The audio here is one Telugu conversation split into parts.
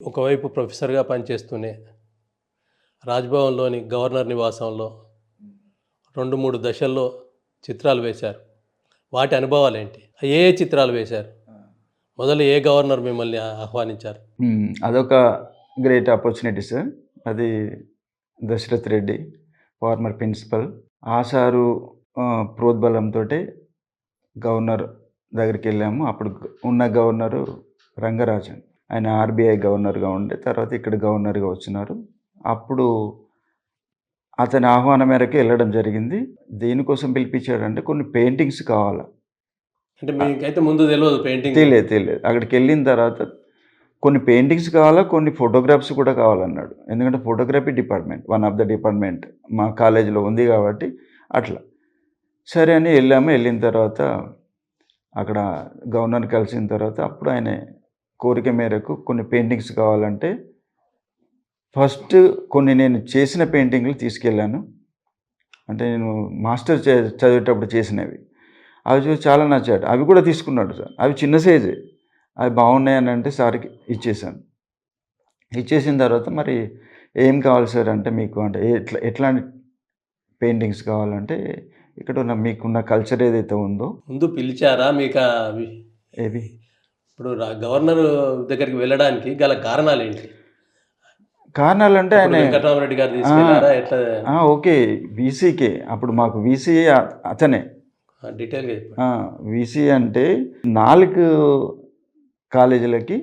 ఒకవైపు ప్రొఫెసర్‌గా పనిచేస్తూనే, రాజ్‌భవన్‌లోని గవర్నర్ నివాసంలో 2, 3 దశల్లో చిత్రాలు వేశారు. వాటి అనుభవాలేంటి? ఏ ఏ చిత్రాలు వేశారు? మొదలు ఏ గవర్నర్ మిమ్మల్ని ఆహ్వానించారు? అదొక గ్రేట్ ఆపర్చునిటీ సార్. అది దశరథ్ రెడ్డి ఫార్మర్ ప్రిన్సిపల్. ఆ సారు ప్రోద్బలంతోటే గవర్నర్ దగ్గరికెళ్ళాము. అప్పుడు ఉన్న గవర్నరు రంగరాజన్. ఆయన ఆర్‌బీఐ గవర్నర్‌గా ఉండే, తర్వాత ఇక్కడ గవర్నర్‌గా వచ్చినారు. అప్పుడు అతని ఆహ్వానం మేరకు వెళ్ళడం జరిగింది. దేనికోసం పిలిపించాడంటే కొన్ని పెయింటింగ్స్ కావాలా. అంటే మీకైతే ముందు తెలవదు పెయింటింగ్? తెలియదు. అక్కడికెళ్ళిన తర్వాత కొన్ని పెయింటింగ్స్ కావాలా, కొన్ని ఫోటోగ్రాఫ్స్ కూడా కావాలన్నాడు. ఎందుకంటే photography department, one of the department మా కాలేజీలో ఉంది కాబట్టి అట్లా. సరే అని వెళ్ళాము. వెళ్ళిన తర్వాత అక్కడ గవర్నర్ని కలిసిన తర్వాత అప్పుడు ఆయన కోరిక మేరకు కొన్ని పెయింటింగ్స్ కావాలంటే ఫస్ట్ కొన్ని నేను చేసిన పెయింటింగ్లు తీసుకెళ్ళాను. అంటే నేను మాస్టర్ చదివేటప్పుడు చేసినవి. అవి చూసి చాలా నచ్చాడు. అవి కూడా తీసుకున్నాడు సార్. అవి చిన్న సైజే. అవి బాగున్నాయని అంటే సార్‌కి ఇచ్చేసాను. ఇచ్చేసిన తర్వాత మరి ఏం కావాలి సార్ అంటే మీకు అంటే ఎట్లాంటి పెయింటింగ్స్ కావాలంటే ఇక్కడ ఉన్న మీకున్న కల్చర్ ఏదైతే ఉందో. ముందు పిలిచారా? మీకా ఏవి? ఇప్పుడు గవర్నర్ దగ్గరికి వెళ్ళడానికి గల కారణాలేంటి? కారణాలంటే అప్పుడు ఆయన వెంకటరామరెడ్డి గారు తీసుకెళ్లారా? ఎట్లా? ఓకే. వీసీకే. అప్పుడు మాకు వీసీ అతనే. డీటెయిల్‌గా చెప్పండి. వీసీ అంటే 4 కాలేజీలకి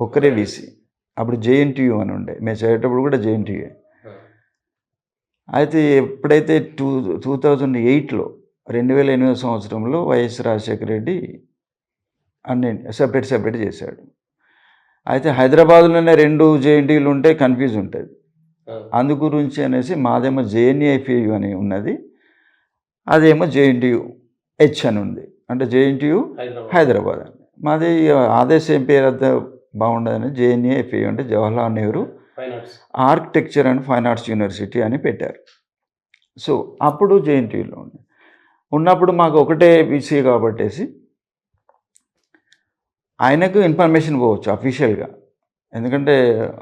ఒక్కరే వీసీ. అప్పుడు జేఎన్‌టీయూ అని ఉండే. మేము చదివేటప్పుడు కూడా జేఎన్‌టీయూయే. అయితే ఎప్పుడైతే 2008లో 2008 సంవత్సరంలో వైఎస్ రాజశేఖర రెడ్డి అన్ని సెపరేట్ చేశాడు. అయితే హైదరాబాద్‌లోనే 2 జేఎన్‌టీయూలు ఉంటే కన్‌ఫ్యూజ్ ఉంటది. అందు గురించి అనేసి మాదేమో జేఎన్‌ఐఫ్ఏయు అని ఉన్నది. అదేమో జేఎన్‌టీయూ హెచ్ అని ఉంది. అంటే జేఎన్‌టీయూ హైదరాబాద్ అని. మాది అదే సేమ్ పేరు అంతా బాగుండదని జేఎన్‌ఐఫ్ఏయు అంటే Jawaharlal Nehru architecture and fine arts university అని పెట్టారు. సో అప్పుడు జేఎన్‌టీయూలో ఉన్నప్పుడు మాకు ఒకటే వీసీ కాబట్టేసి ఆయనకు ఇన్ఫర్మేషన్ పోవచ్చు అఫీషియల్‌గా. ఎందుకంటే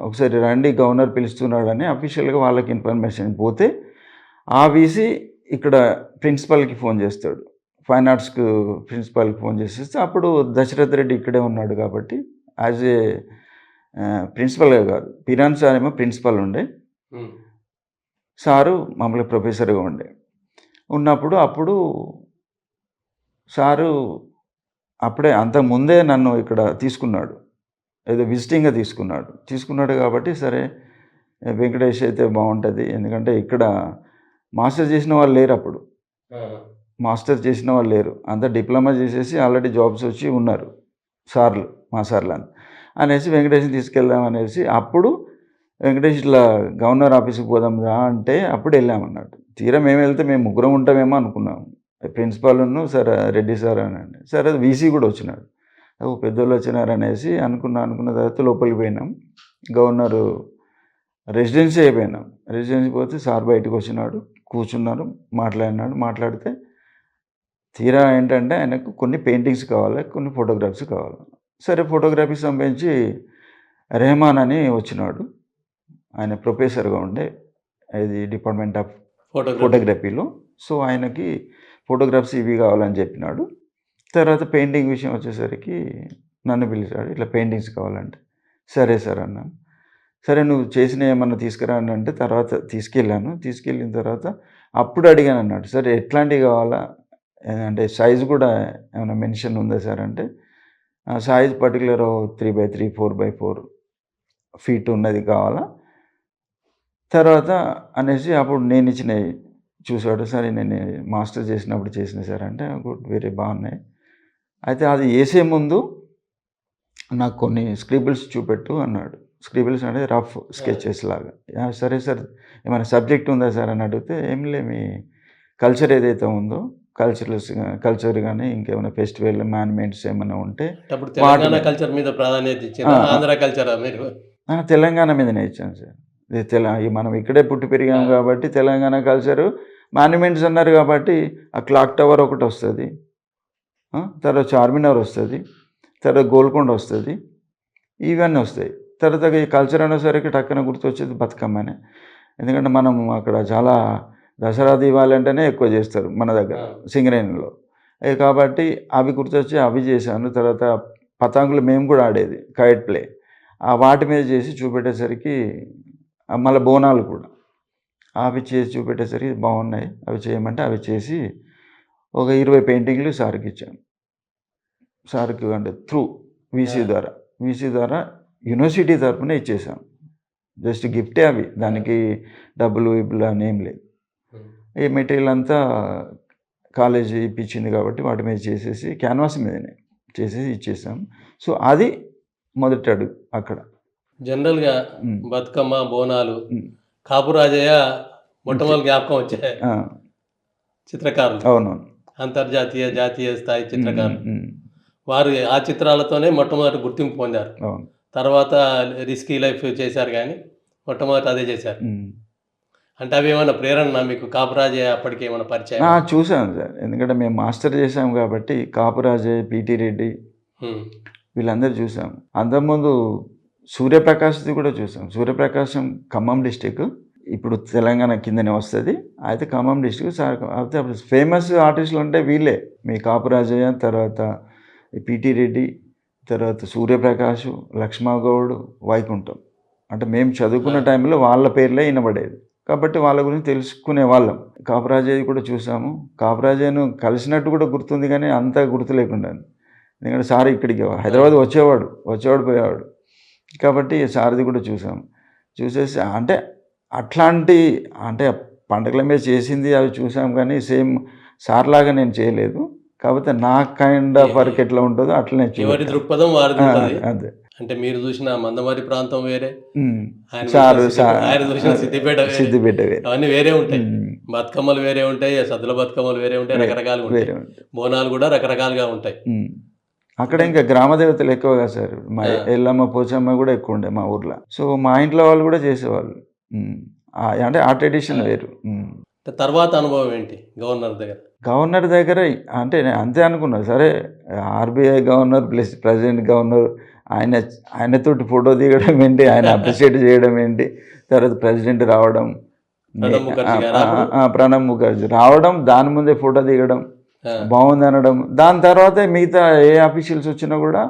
ఒకసారి రండి గవర్నర్ పిలుస్తున్నాడని అఫీషియల్‌గా వాళ్ళకి ఇన్ఫర్మేషన్ పోతే ఆ వీసీ ఇక్కడ ప్రిన్సిపల్‌కి ఫోన్ చేస్తాడు. ఫైన్ ఆర్ట్స్‌కు ప్రిన్సిపల్‌కి ఫోన్ చేసేస్తే అప్పుడు దశరథ్ రెడ్డి ఇక్కడే ఉన్నాడు కాబట్టి యాజ్ ఏ ప్రిన్సిపల్‌గా కాదు, పిరాన్ సార్ ఏమో ప్రిన్సిపల్ ఉండే, సారు మామూలుగా ప్రొఫెసర్‌గా ఉండే. ఉన్నప్పుడు అప్పుడు సారు అప్పుడే అంతకుముందే నన్ను ఇక్కడ తీసుకున్నాడు. ఏదో విజిటింగ్‌గా తీసుకున్నాడు కాబట్టి సరే వెంకటేష్ అయితే బాగుంటుంది. ఎందుకంటే ఇక్కడ మాస్టర్ చేసిన వాళ్ళు లేరు అప్పుడు. మాస్టర్ చేసిన వాళ్ళు లేరు. అంతా డిప్లొమా చేసేసి ఆల్రెడీ జాబ్స్ వచ్చి ఉన్నారు సార్లు, మా సార్లని అనేసి వెంకటేష్‌ని తీసుకెళ్దాం అనేసి అప్పుడు వెంకటేష్ ఇట్లా గవర్నర్ ఆఫీస్‌కి పోదాం రా అంటే అప్పుడు వెళ్ళామన్నట్టు. తీరా మేము వెళ్తే మేము ముగ్గురం ఉంటామేమో అనుకున్నాము. ప్రిన్సిపాల్‌ను సార్ రెడ్డి సార్ అనండి. సరే వీసీ కూడా వచ్చినాడు. పెద్దోళ్ళు వచ్చినారనేసి అనుకున్న తర్వాత లోపలికి పోయినాం. గవర్నరు రెసిడెన్సీ అయిపోయినాం. రెసిడెన్సీ పోతే సార్ బయటకు వచ్చినాడు, కూర్చున్నారు, మాట్లాడితే తీరా ఏంటంటే ఆయనకు కొన్ని పెయింటింగ్స్ కావాలి, కొన్ని ఫోటోగ్రాఫ్స్ కావాలి. సరే ఫోటోగ్రఫీకి సంబంధించి రెహమాన్ అని వచ్చినాడు. ఆయన ప్రొఫెసర్‌గా ఉండే ఇది డిపార్ట్మెంట్ ఆఫ్ ఫోటోగ్రఫీలో. సో ఆయనకి ఫోటోగ్రాఫ్స్ ఇవి కావాలని చెప్పినాడు. తర్వాత పెయింటింగ్ విషయం వచ్చేసరికి నన్ను పిలిచాడు. ఇట్లా పెయింటింగ్స్ కావాలంటే సరే సార్ అన్నాను. సరే నువ్వు చేసినవి ఏమన్నా తీసుకురా అని అంటే తర్వాత తీసుకెళ్ళాను. తీసుకెళ్ళిన తర్వాత అప్పుడు అడిగాను అన్నాడు, సరే ఎట్లాంటివి కావాలా అంటే సైజు కూడా ఏమైనా మెన్షన్ ఉందా సార్ అంటే size particular 3x3 4x4 feet ఉన్నది కావాలా. తర్వాత అనేసి అప్పుడు నేను ఇచ్చినవి చూసాడు. సరే నేను మాస్టర్ చేసినప్పుడు చేసిన సార్ అంటే గుడ్, వెరీ బాగున్నాయి. అయితే అది వేసే ముందు నాకు కొన్ని స్క్రిబుల్స్ చూపెట్టు అన్నాడు. స్క్రిబుల్స్ అంటే రఫ్ స్కెచెస్ లాగా. సరే సార్ ఏమైనా సబ్జెక్ట్ ఉందా సార్ అని అడిగితే ఏం లే, మీ కల్చర్ ఏదైతే ఉందో కల్చర్ కానీ ఇంకేమైనా ఫెస్టివల్ మాన్యుమెంట్స్ ఏమైనా ఉంటే తెలంగాణ కల్చర్ మీద ప్రాధాన్యత ఇచ్చారా? ఆంధ్ర కల్చరా మీరు? తెలంగాణ మీదనే ఇచ్చాను సార్. మనం ఇక్కడే పుట్టి పెరిగాం కాబట్టి తెలంగాణ కల్చరు మాన్యుమెంట్స్ అన్నారు కాబట్టి ఆ క్లాక్ టవర్ ఒకటి వస్తుంది, తర్వాత చార్మినార్ వస్తుంది, తర్వాత గోల్కొండ వస్తుంది, ఇవన్నీ వస్తాయి. తర్వాత ఈ కల్చర్ అనేసరికి టక్కన గుర్తొచ్చేది బతుకమ్మనే. ఎందుకంటే మనం అక్కడ చాలా దసరా దీపావళి అంటేనే ఎక్కువ చేస్తారు మన దగ్గర సింగరేణిలో. కాబట్టి అవి గుర్తొచ్చి అవి చేశాను. తర్వాత పతంగులు మేము కూడా ఆడేది కైట్ ప్లే. వాటి మీద చేసి చూపెట్టేసరికి మళ్ళీ బోనాలు కూడా అవి చేసి చూపెట్టేసరికి బాగున్నాయి, అవి చేయమంటే అవి చేసి ఒక 20 పెయింటింగ్లు సార్కి ఇచ్చాను. సార్కి అంటే త్రూ వీసీ ద్వారా యూనివర్సిటీ తరఫున ఇచ్చేసాం. జస్ట్ గిఫ్టే అవి, దానికి డబ్బులు అని ఏం లేదు. ఈ మెటీరియల్ అంతా కాలేజీ ఇప్పించింది కాబట్టి వాటి మీద చేసేసి క్యాన్వాస్ మీదనే చేసేసి ఇచ్చేసాం. సో అది మొదటి అడుగు అక్కడ. జనరల్గా బతుకమ్మ, బోనాలు, కాపురాజయ్య మొట్టమొదటి జ్ఞాపకం వచ్చే చిత్రకారులు. అవునవును. అంతర్జాతీయ, జాతీయ స్థాయి చిత్రకారులు. వారు ఆ చిత్రాలతోనే మొట్టమొదటి గుర్తింపు పొందారు. తర్వాత రిస్కీ లైఫ్ చేశారు, కానీ మొట్టమొదటి అదే చేశారు. అంటే అవి ఏమైనా ప్రేరణ మీకు? కాపురాజయ్య అప్పటికి ఏమైనా పరిచయం? చూసాను సార్, ఎందుకంటే మేము మాస్టర్ చేసాం కాబట్టి కాపురాజయ్య, పిటి రెడ్డి వీళ్ళందరూ చూసాం. అంతకుముందు సూర్యప్రకాష్ది కూడా చూసాం. సూర్యప్రకాశం ఖమ్మం డిస్టిక్, ఇప్పుడు తెలంగాణ కిందనే వస్తుంది. అయితే ఖమ్మం డిస్టిక్ సార్. అయితే అప్పుడు ఫేమస్ ఆర్టిస్టులు అంటే వీళ్ళే, మీ కాపురాజయ్య, తర్వాత పిటి రెడ్డి, తర్వాత సూర్యప్రకాష్, లక్ష్మగౌడ్, వైకుంఠం. అంటే మేము చదువుకున్న టైంలో వాళ్ళ పేర్లే వినబడేది కాబట్టి వాళ్ళ గురించి తెలుసుకునే వాళ్ళం. కాపురాజయ్య కూడా చూసాము. కాపురాజయ్యను కలిసినట్టు కూడా గుర్తుంది, కానీ అంత గుర్తు లేకుండా. ఎందుకంటే సార్ ఇక్కడికి హైదరాబాద్ వచ్చేవాడు పోయేవాడు కాబట్టి సార్ది కూడా చూసాము. చూసేసి అంటే అట్లాంటి అంటే పండగల మీద చేసింది అవి చూసాం, కానీ సేమ్ సార్ లాగా నేను చేయలేదు. కాకపోతే నా కైండ్ ఆఫ్ వర్క్ ఎట్లా ఉంటుందో అట్లనే ఎవరి దృక్పథం వారిది ఉంటుంది. అదే. అంటే మీరు చూసిన మందమరి ప్రాంతం వేరే, ఆయన చూసిన సిద్దిపేట వేరే, అవన్నీ వేరే ఉంటాయి. బతుకమ్మలు వేరే ఉంటాయి, సద్దుల బతుకమ్మలు వేరే ఉంటాయి, రకరకాలుగా ఉంటాయి. బోనాలు కూడా రకరకాలుగా ఉంటాయి. అక్కడ ఇంకా గ్రామ దేవతలు ఎక్కువగా సార్. మా ఎల్లమ్మ, పోచమ్మ కూడా ఎక్కువ ఉండే మా ఊర్లో. సో మా ఇంట్లో వాళ్ళు కూడా చేసేవాళ్ళు. అంటే ఆ ట్రెడిషన్ వేరు. తర్వాత అనుభవం ఏంటి గవర్నర్ దగ్గర? అంటే నేను అంతే అనుకున్నా, సరే RBI governor plus president governor, ఆయనతోటి ఫోటో దిగడం ఏంటి, ఆయన అప్రిషియేట్ చేయడం ఏంటి, తర్వాత ప్రెసిడెంట్ రావడం, ప్రణబ్ ముఖర్జీ రావడం, దాని ముందే ఫోటో దిగడం, బాగుంది అనడం. దాని తర్వాత మిగతా ఏ ఆఫీషియల్స్ వచ్చినా కూడా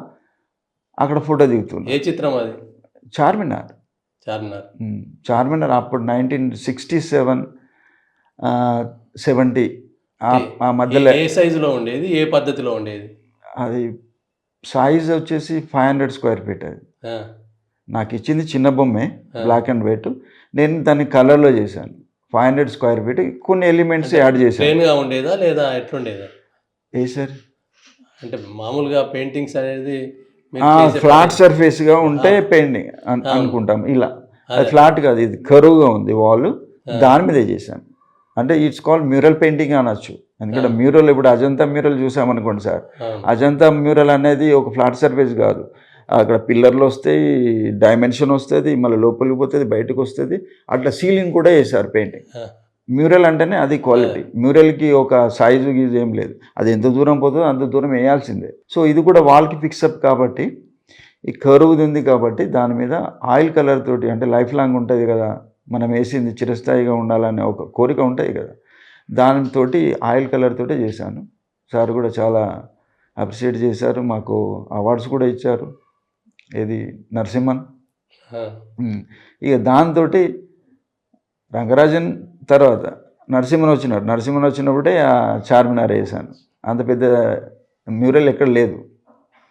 అక్కడ ఫోటో దిగుతుంది. ఏ చిత్రం అది? చార్మినార్. అప్పుడు 1967, 70 ఆ మధ్యలో. ఏ సైజులో ఉండేది, ఏ పద్ధతిలో ఉండేది? అది సైజ్ వచ్చేసి 500 స్క్వేర్ ఫీట్. అది నాకు ఇచ్చింది చిన్న బొమ్మే, బ్లాక్ అండ్ వైట్. నేను దాన్ని కలర్లో చేశాను. 500 స్క్వేర్ ఫీట్, కొన్ని ఎలిమెంట్స్ యాడ్ చేశాను. ప్లెయిన్గా ఉండేదా లేదా ఎట్లుండేదా? ఏ సార్, అంటే మామూలుగా పెయింటింగ్స్ అనేది ఫ్లాట్ సర్ఫేస్గా ఉంటే పెయింటింగ్ అనుకుంటాం. ఇలా అది ఫ్లాట్ కాదు, ఇది కరువుగా ఉంది వాల్, దాని మీద చేశాను. అంటే ఇట్స్ కాల్డ్ మ్యూరల్ పెయింటింగ్ అనొచ్చు. ఎందుకంటే మ్యూరల్, ఇప్పుడు అజంతా మ్యూరల్ చూసామనుకోండి సార్, అజంతా మ్యూరల్ అనేది ఒక ఫ్లాట్ సర్ఫేస్ కాదు. అక్కడ పిల్లర్లు వస్తాయి, డైమెన్షన్ వస్తుంది, మళ్ళీ లోపలికి పోతుంది, బయటకు వస్తుంది. అట్లా సీలింగ్ కూడా వేశారు పెయింటింగ్. మ్యూరల్ అంటేనే అది క్వాలిటీ. మ్యూరల్కి ఒక సైజు గీజు ఏం లేదు, అది ఎంత దూరం పోతుందో అంత దూరం వేయాల్సిందే. సో ఇది కూడా వాల్కి ఫిక్సప్ కాబట్టి, ఈ కరువుది ఉంది కాబట్టి దాని మీద ఆయిల్ కలర్ తోటి, అంటే లైఫ్ లాంగ్ ఉంటుంది కదా, మనం వేసింది చిరస్థాయిగా ఉండాలనే ఒక కోరిక ఉంటుంది కదా, దానితో ఆయిల్ కలర్ తోటే చేశాను. సార్ కూడా చాలా అప్రిషియేట్ చేశారు, మాకు అవార్డ్స్ కూడా ఇచ్చారు. ఏది నరసింహన్. ఇక దాంతో రంగరాజన్ తర్వాత నరసింహన్ వచ్చినప్పుడే ఆ చార్మినార్ వేసాను. అంత పెద్ద మ్యూరల్ ఎక్కడ లేదు,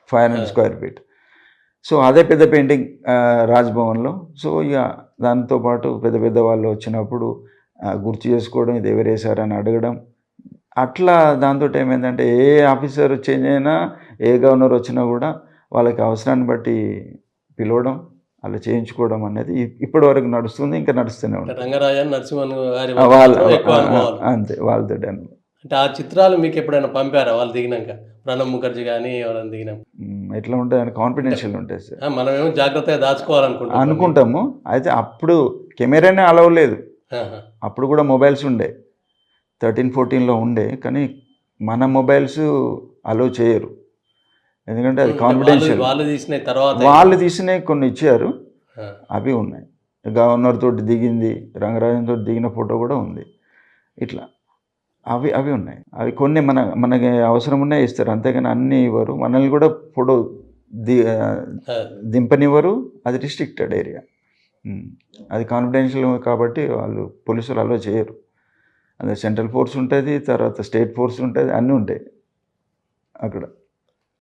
500 స్క్వేర్ ఫీట్. సో అదే పెద్ద పెయింటింగ్ రాజ్భవన్లో. సో ఇక దాంతోపాటు పెద్ద వాళ్ళు వచ్చినప్పుడు గుర్తు చేసుకోవడం, ఇది ఎవరు వేశారని అడగడం. అట్లా దాంతో ఏమైందంటే ఏ ఆఫీసర్ చేంజ్ అయినా, ఏ గవర్నర్ వచ్చినా కూడా వాళ్ళకి అవసరాన్ని బట్టి పిలవడం, అలా చేయించుకోవడం అనేది ఇప్పటి వరకు నడుస్తుంది, ఇంకా నడుస్తూనే ఉంటుంది. రంగరాజన్, నరసింహన్ అంతే, వాళ్ళతో. అంటే ఆ చిత్రాలు మీకు ఎప్పుడైనా పంపారా వాళ్ళు దిగినాక? ప్రణబ్ ముఖర్జీ కానీ ఎవరైనా దిగినాక ఎట్లా ఉంటాయని కాన్ఫిడెన్షియల్ ఉంటాయి సార్. మనమేమో జాగ్రత్తగా అనుకుంటాము. అయితే అప్పుడు కెమెరానే అలవ్ లేదు, అప్పుడు కూడా మొబైల్స్ ఉండే, 13-14లో ఉండే, కానీ మన మొబైల్స్ అలవ్ చేయరు. ఎందుకంటే అది కాన్ఫిడెన్షియల్. వాళ్ళు తీసినవి కొన్ని ఇచ్చారు, ఆ, అవి ఉన్నాయి. గవర్నర్ తోటి దిగింది, రంగరాజన్ తోటి దిగిన ఫోటో కూడా ఉంది. ఇట్లా అవి అవి ఉన్నాయి. అవి కొన్ని మనకి అవసరం ఉన్నాయి ఇస్తారు, అంతేగాని అన్నీ ఇవ్వరు. మనల్ని కూడా ఫోటో ది ఆ, దింపనివ్వరు. అది రిస్ట్రిక్టెడ్ ఏరియా. అది కాన్ఫిడెన్షియల్ కాబట్టి వాళ్ళు పోలీసులు అలో చేయరు. అదే సెంట్రల్ ఫోర్స్ ఉంటుంది, తర్వాత స్టేట్ ఫోర్స్ ఉంటుంది, అన్నీ ఉంటాయి అక్కడ.